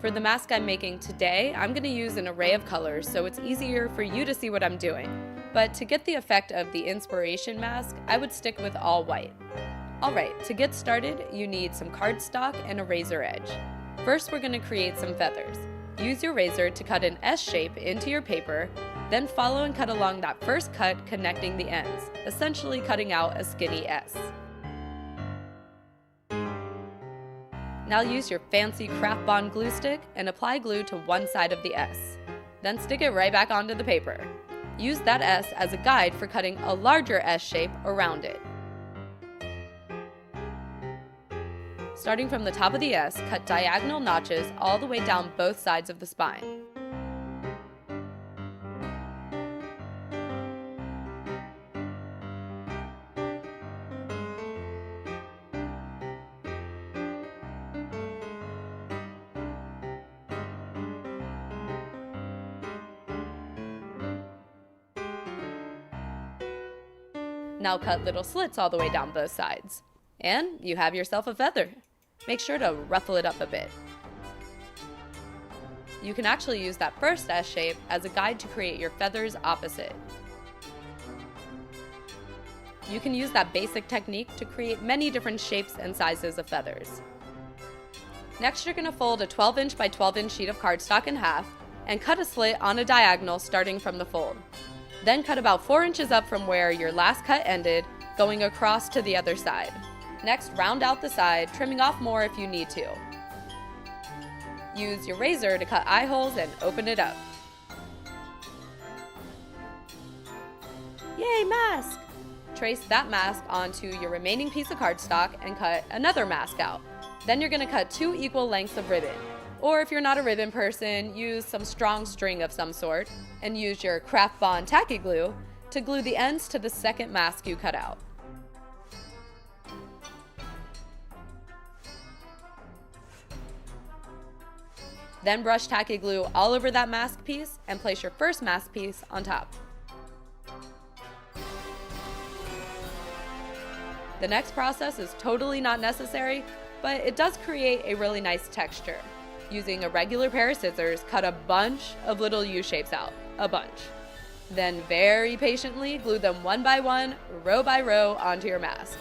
For the mask I'm making today, I'm going to use an array of colors so it's easier for you to see what I'm doing. But to get the effect of the inspiration mask, I would stick with all white. Alright, to get started, you need some cardstock and a razor edge. First, we're going to create some feathers. Use your razor to cut an S shape into your paper, then follow and cut along that first cut connecting the ends, essentially cutting out a skinny S. Now use your fancy Craft Bond glue stick and apply glue to one side of the S. Then stick it right back onto the paper. Use that S as a guide for cutting a larger S shape around it. Starting from the top of the S, cut diagonal notches all the way down both sides of the spine. Now cut little slits all the way down both sides. And you have yourself a feather. Make sure to ruffle it up a bit. You can actually use that first S shape as a guide to create your feathers opposite. You can use that basic technique to create many different shapes and sizes of feathers. Next, you're going to fold a 12-inch by 12-inch sheet of cardstock in half and cut a slit on a diagonal starting from the fold. Then cut about 4 inches up from where your last cut ended, going across to the other side. Next, round out the side, trimming off more if you need to. Use your razor to cut eye holes and open it up. Yay, mask! Trace that mask onto your remaining piece of cardstock and cut another mask out. Then you're going to cut 2 equal lengths of ribbon. Or if you're not a ribbon person, use some strong string of some sort and use your Craft Bond tacky glue to glue the ends to the second mask you cut out. Then brush tacky glue all over that mask piece and place your first mask piece on top. The next process is totally not necessary, but it does create a really nice texture. Using a regular pair of scissors, cut a bunch of little U-shapes out, a bunch. Then very patiently glue them one by one, row by row onto your mask.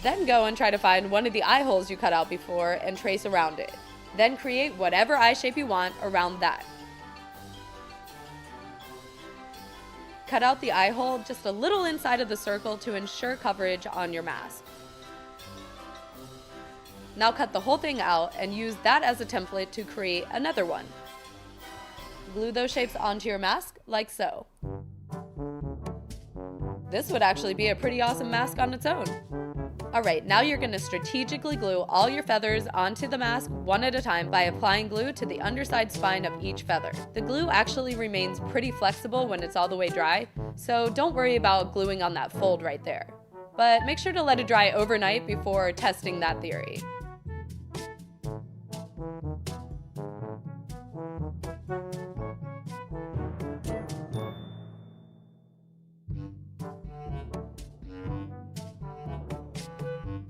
Then go and try to find one of the eye holes you cut out before and trace around it. Then create whatever eye shape you want around that. Cut out the eye hole just a little inside of the circle to ensure coverage on your mask. Now cut the whole thing out and use that as a template to create another one. Glue those shapes onto your mask like so. This would actually be a pretty awesome mask on its own. Alright, now you're going to strategically glue all your feathers onto the mask one at a time by applying glue to the underside spine of each feather. The glue actually remains pretty flexible when it's all the way dry, so don't worry about gluing on that fold right there. But make sure to let it dry overnight before testing that theory.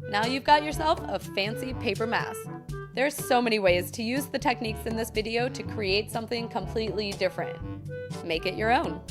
Now you've got yourself a fancy paper mask. There's so many ways to use the techniques in this video to create something completely different. Make it your own.